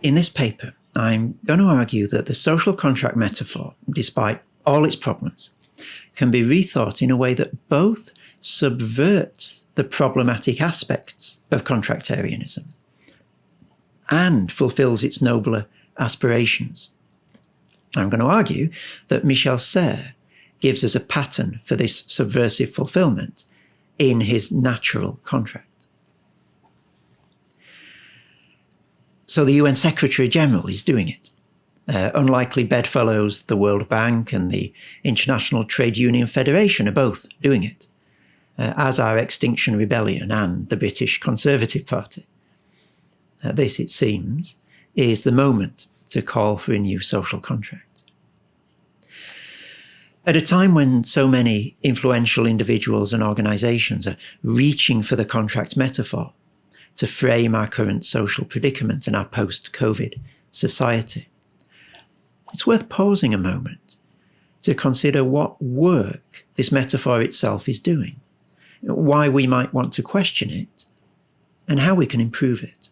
In this paper, I'm going to argue that the social contract metaphor, despite all its problems, can be rethought in a way that both subverts the problematic aspects of contractarianism and fulfills its nobler aspirations. I'm going to argue that Michel Serres gives us a pattern for this subversive fulfillment in his Natural Contract. So the UN Secretary General is doing it. Unlikely bedfellows, the World Bank and the International Trade Union Federation are both doing it, as are Extinction Rebellion and the British Conservative Party. This, it seems, is the moment to call for a new social contract. At a time when so many influential individuals and organisations are reaching for the contract metaphor to frame our current social predicament and our post-COVID society, it's worth pausing a moment to consider what work this metaphor itself is doing, why we might want to question it, and how we can improve it.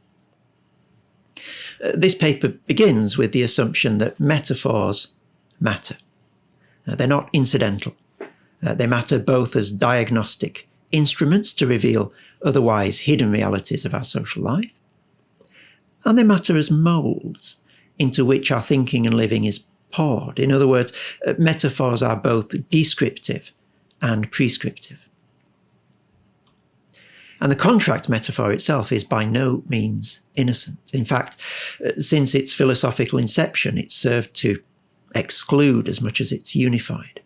This paper begins with the assumption that metaphors matter. They're not incidental. They matter both as diagnostic instruments to reveal otherwise hidden realities of our social life, and they matter as moulds into which our thinking and living is poured. In other words, metaphors are both descriptive and prescriptive. And the contract metaphor itself is by no means innocent. In fact, since its philosophical inception, it's served to exclude as much as it's unified.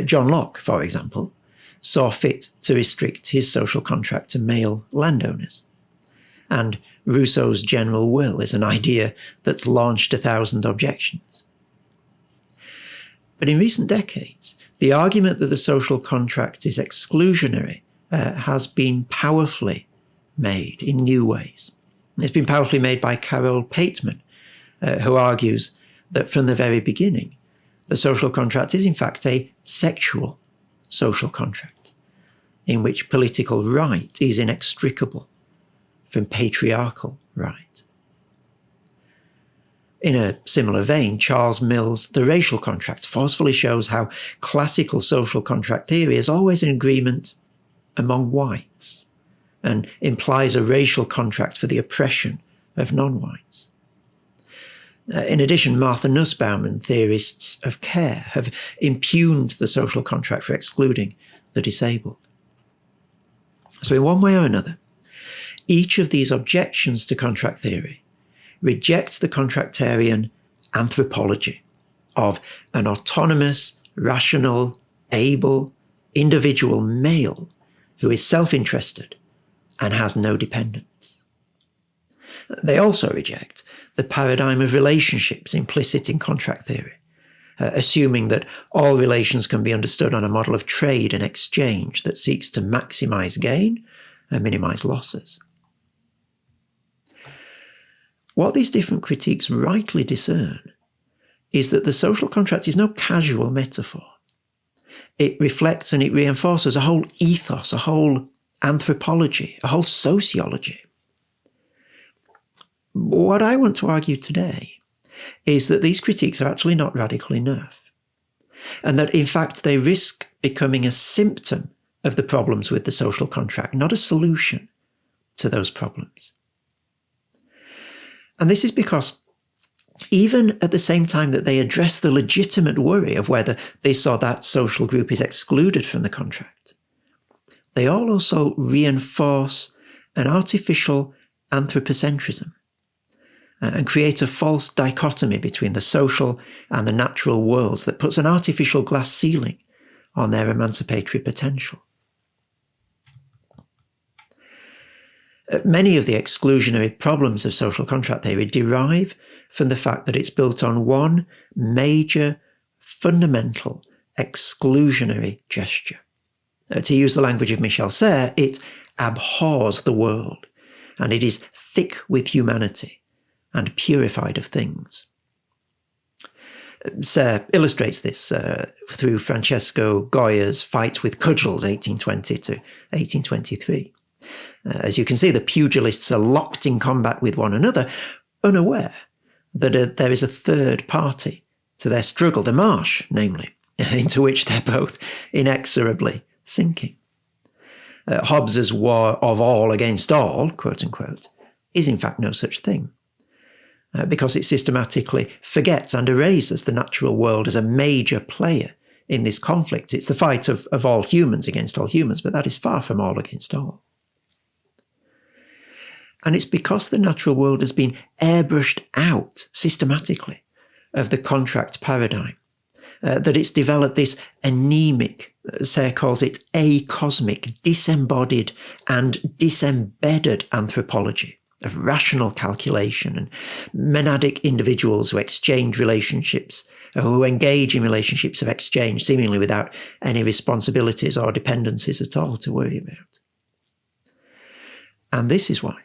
John Locke, for example, saw fit to restrict his social contract to male landowners. And Rousseau's general will is an idea that's launched 1,000 objections. But in recent decades, the argument that the social contract is exclusionary has been powerfully made in new ways. It's been powerfully made by Carole Pateman, who argues that from the very beginning, the social contract is in fact a sexual social contract, in which political right is inextricable from patriarchal right. In a similar vein, Charles Mill's The Racial Contract forcefully shows how classical social contract theory is always an agreement among whites and implies a racial contract for the oppression of non-whites. In addition, Martha Nussbaum and theorists of care have impugned the social contract for excluding the disabled. So in one way or another, each of these objections to contract theory rejects the contractarian anthropology of an autonomous, rational, able, individual male who is self-interested and has no dependents. They also reject the paradigm of relationships implicit in contract theory, assuming that all relations can be understood on a model of trade and exchange that seeks to maximize gain and minimize losses. What these different critiques rightly discern is that the social contract is no casual metaphor. It reflects and it reinforces a whole ethos, a whole anthropology, a whole sociology. What I want to argue today is that these critiques are actually not radical enough, and that in fact they risk becoming a symptom of the problems with the social contract, not a solution to those problems. And this is because even at the same time that they address the legitimate worry of whether this or that social group is excluded from the contract, they all also reinforce an artificial anthropocentrism and create a false dichotomy between the social and the natural worlds that puts an artificial glass ceiling on their emancipatory potential. Many of the exclusionary problems of social contract theory derive from the fact that it's built on one major, fundamental, exclusionary gesture. To use the language of Michel Serres, it abhors the world, and it is thick with humanity and purified of things. Serres illustrates this through Francesco Goya's Fight with Cudgels, 1820 to 1823. As you can see, the pugilists are locked in combat with one another, unaware that there is a third party to their struggle, the marsh, namely, into which they're both inexorably sinking. Hobbes's war of all against all, quote unquote, is in fact no such thing, because it systematically forgets and erases the natural world as a major player in this conflict. It's the fight of all humans against all humans, but that is far from all against all. And it's because the natural world has been airbrushed out systematically of the contract paradigm that it's developed this anemic, Sayre calls it acosmic, disembodied and disembedded anthropology of rational calculation and monadic individuals who exchange relationships, who engage in relationships of exchange seemingly without any responsibilities or dependencies at all to worry about. And this is why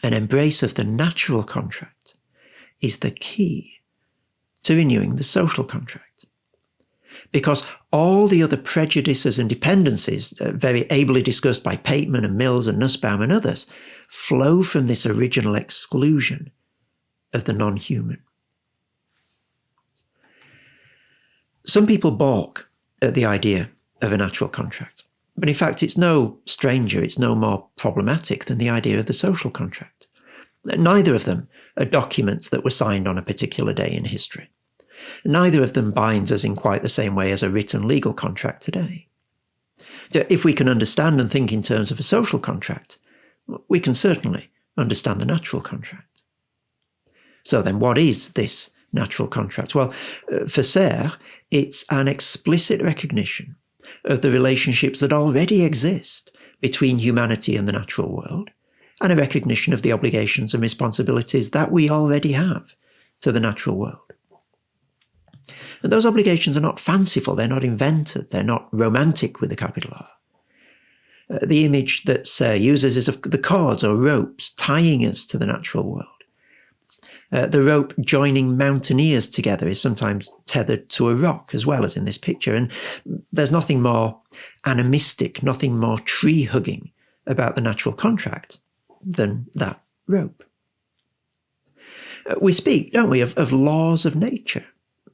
an embrace of the natural contract is the key to renewing the social contract. Because all the other prejudices and dependencies, very ably discussed by Pateman and Mills and Nussbaum and others, flow from this original exclusion of the non-human. Some people balk at the idea of a natural contract, but in fact it's no stranger, it's no more problematic than the idea of the social contract. Neither of them are documents that were signed on a particular day in history. Neither of them binds us in quite the same way as a written legal contract today. If we can understand and think in terms of a social contract, we can certainly understand the natural contract. So then, what is this natural contract? Well, for Sayre, it's an explicit recognition of the relationships that already exist between humanity and the natural world, and a recognition of the obligations and responsibilities that we already have to the natural world. And those obligations are not fanciful, they're not invented, they're not romantic with a capital R. The image that Sayre uses is of the cords or ropes tying us to the natural world. The rope joining mountaineers together is sometimes tethered to a rock, as well as in this picture, and there's nothing more animistic, nothing more tree-hugging about the natural contract than that rope. We speak, don't we, of laws of nature,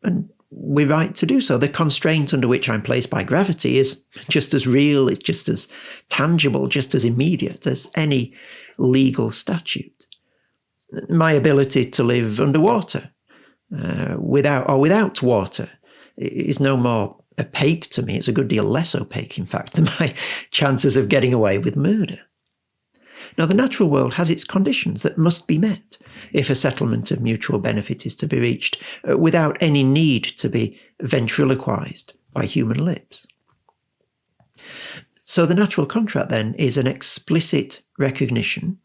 and we're right to do so. The constraint under which I'm placed by gravity is just as real, it's just as tangible, just as immediate as any legal statute. My ability to live underwater, without water, is no more opaque to me. It's a good deal less opaque, in fact, than my chances of getting away with murder. Now, the natural world has its conditions that must be met if a settlement of mutual benefit is to be reached without any need to be ventriloquized by human lips. So the natural contract, then, is an explicit recognition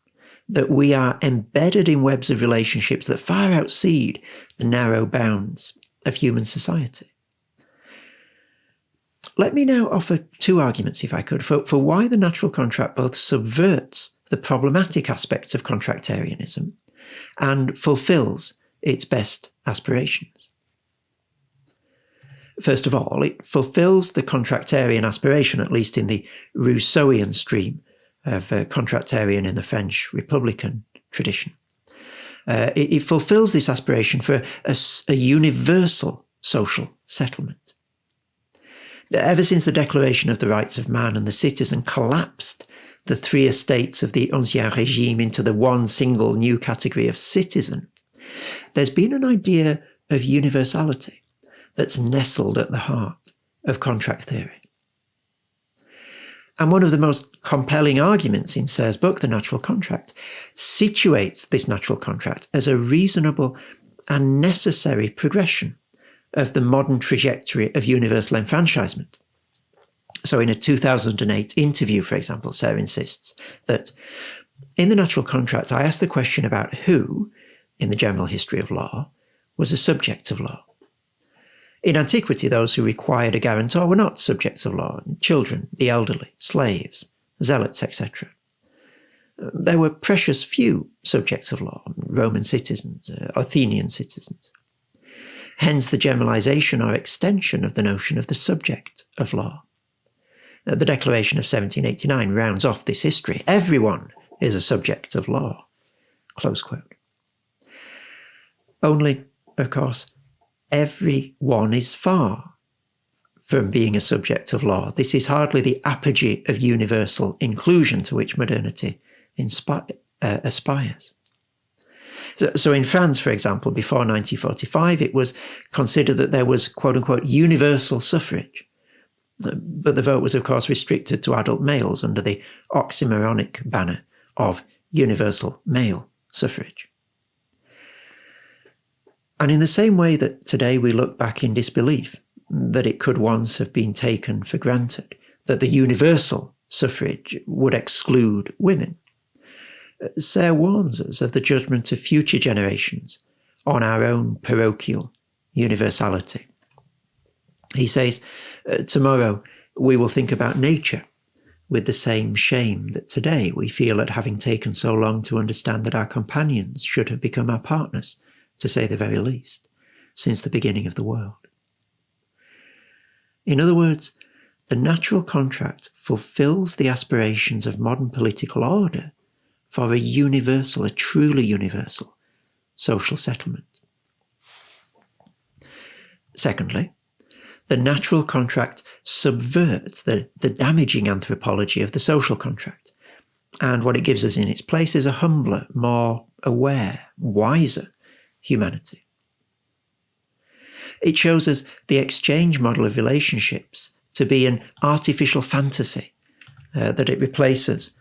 that we are embedded in webs of relationships that far exceed the narrow bounds of human society. Let me now offer two arguments, if I could, for why the natural contract both subverts the problematic aspects of contractarianism and fulfills its best aspirations. First of all, it fulfills the contractarian aspiration, at least in the Rousseauian stream of contractarian in the French Republican tradition. It fulfills this aspiration for a universal social settlement. Ever since the Declaration of the Rights of Man and the Citizen collapsed the three estates of the Ancien Régime into the one single new category of citizen, there's been an idea of universality that's nestled at the heart of contract theory. And one of the most compelling arguments in Sayre's book, The Natural Contract, situates this natural contract as a reasonable and necessary progression of the modern trajectory of universal enfranchisement. So in a 2008 interview, for example, Sayre insists that in the natural contract, I asked the question about who, in the general history of law, was a subject of law. In antiquity, those who required a guarantor were not subjects of law: children, the elderly, slaves, zealots, etc. There were precious few subjects of law: Roman citizens, Athenian citizens. Hence the generalization or extension of the notion of the subject of law. The Declaration of 1789 rounds off this history. Everyone is a subject of law. Close quote. Only, of course, everyone is far from being a subject of law. This is hardly the apogee of universal inclusion to which modernity aspires. So in France, for example, before 1945, it was considered that there was, quote unquote, universal suffrage. But the vote was, of course, restricted to adult males under the oxymoronic banner of universal male suffrage. And in the same way that today we look back in disbelief that it could once have been taken for granted that the universal suffrage would exclude women, Sayre warns us of the judgment of future generations on our own parochial universality. He says, tomorrow we will think about nature with the same shame that today we feel at having taken so long to understand that our companions should have become our partners, to say the very least, since the beginning of the world. In other words, the natural contract fulfills the aspirations of modern political order for a universal, a truly universal social settlement. Secondly, the natural contract subverts the damaging anthropology of the social contract, and what it gives us in its place is a humbler, more aware, wiser humanity. It shows us the exchange model of relationships to be an artificial fantasy that it replaces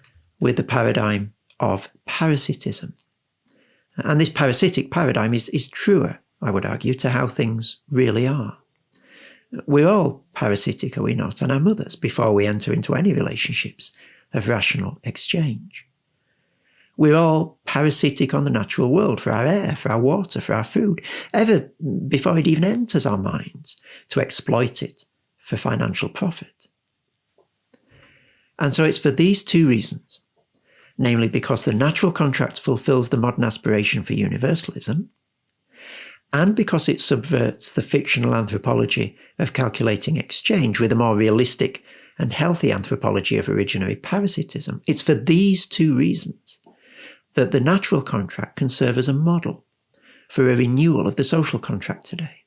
with the paradigm of parasitism. And this parasitic paradigm is truer, I would argue, to how things really are. We're all parasitic, are we not, on our mothers before we enter into any relationships of rational exchange. We're all parasitic on the natural world for our air, for our water, for our food, ever before it even enters our minds to exploit it for financial profit. And so it's for these two reasons, namely because the natural contract fulfills the modern aspiration for universalism, and because it subverts the fictional anthropology of calculating exchange with a more realistic and healthy anthropology of originary parasitism. It's for these two reasons that the natural contract can serve as a model for a renewal of the social contract today.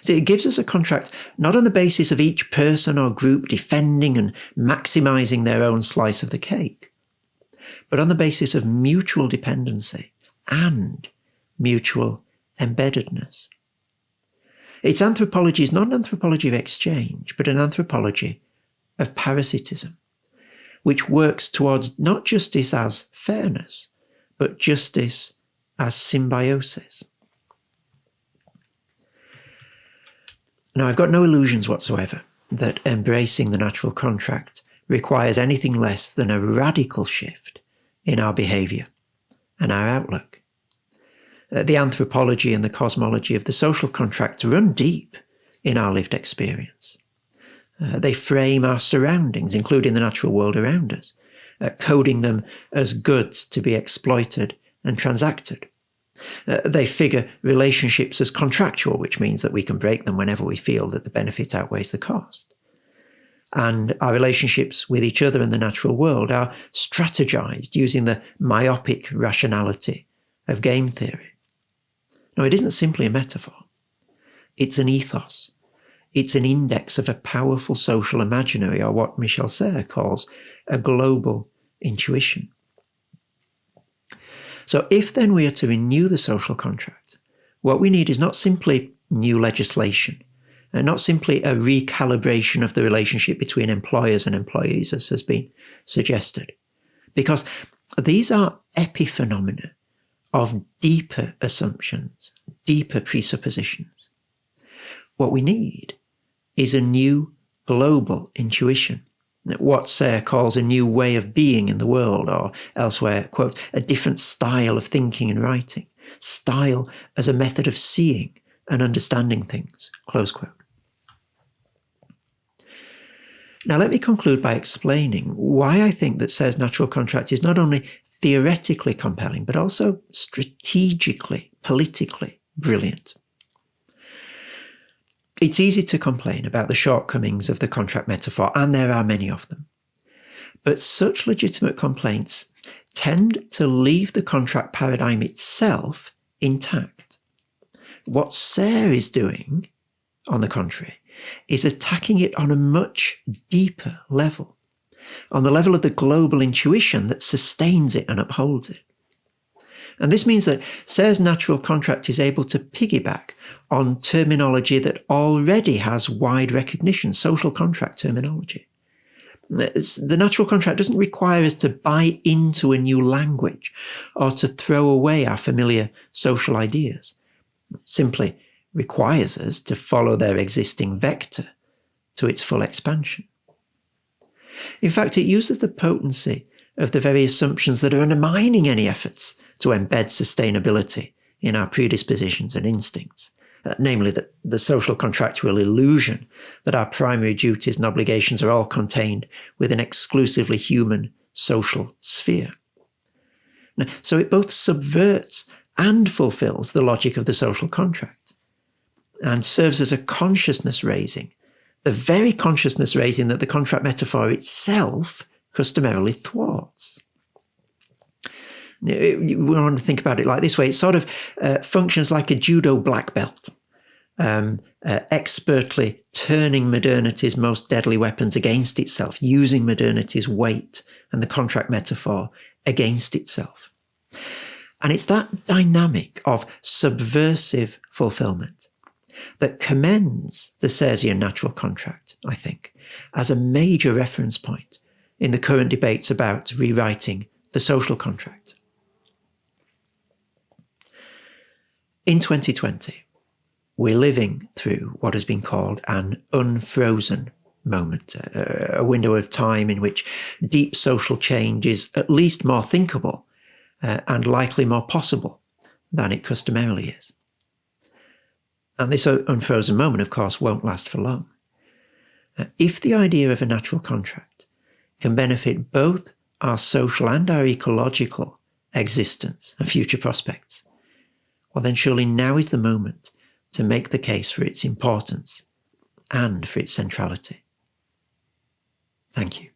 So it gives us a contract not on the basis of each person or group defending and maximizing their own slice of the cake, but on the basis of mutual dependency and mutual embeddedness. Its anthropology is not an anthropology of exchange, but an anthropology of parasitism, which works towards not justice as fairness, but justice as symbiosis. Now, I've got no illusions whatsoever that embracing the natural contract requires anything less than a radical shift in our behaviour and our outlook. The anthropology and the cosmology of the social contract run deep in our lived experience. They frame our surroundings, including the natural world around us, coding them as goods to be exploited and transacted. They figure relationships as contractual, which means that we can break them whenever we feel that the benefit outweighs the cost. And our relationships with each other and the natural world are strategized using the myopic rationality of game theory. No, it isn't simply a metaphor. It's an ethos. It's an index of a powerful social imaginary, or what Michel Serres calls a global intuition. So if then we are to renew the social contract, what we need is not simply new legislation, and not simply a recalibration of the relationship between employers and employees, as has been suggested, because these are epiphenomena of deeper assumptions, deeper presuppositions. What we need is a new global intuition, what Serres calls a new way of being in the world, or elsewhere, quote, a different style of thinking and writing, style as a method of seeing and understanding things, close quote. Now let me conclude by explaining why I think that Serres' natural contract is not only theoretically compelling, but also strategically, politically brilliant. It's easy to complain about the shortcomings of the contract metaphor, and there are many of them. But such legitimate complaints tend to leave the contract paradigm itself intact. What Serre is doing, on the contrary, is attacking it on a much deeper level, on the level of the global intuition that sustains it and upholds it. And this means that Serre's natural contract is able to piggyback on terminology that already has wide recognition, social contract terminology. The natural contract doesn't require us to buy into a new language or to throw away our familiar social ideas. It simply requires us to follow their existing vector to its full expansion. In fact, it uses the potency of the very assumptions that are undermining any efforts to embed sustainability in our predispositions and instincts, namely that the social contractual illusion that our primary duties and obligations are all contained within an exclusively human social sphere. So it both subverts and fulfills the logic of the social contract and serves as a consciousness raising, the very consciousness raising that the contract metaphor itself customarily thwarts. We want to think about it like this way. It sort of functions like a judo black belt, expertly turning modernity's most deadly weapons against itself, using modernity's weight and the contract metaphor against itself. And it's that dynamic of subversive fulfillment that commends the Serrean natural contract, I think, as a major reference point in the current debates about rewriting the social contract. In 2020, we're living through what has been called an unfrozen moment, a window of time in which deep social change is at least more thinkable and likely more possible than it customarily is. And this unfrozen moment, of course, won't last for long. If the idea of a natural contract can benefit both our social and our ecological existence and future prospects, well then surely now is the moment to make the case for its importance and for its centrality. Thank you.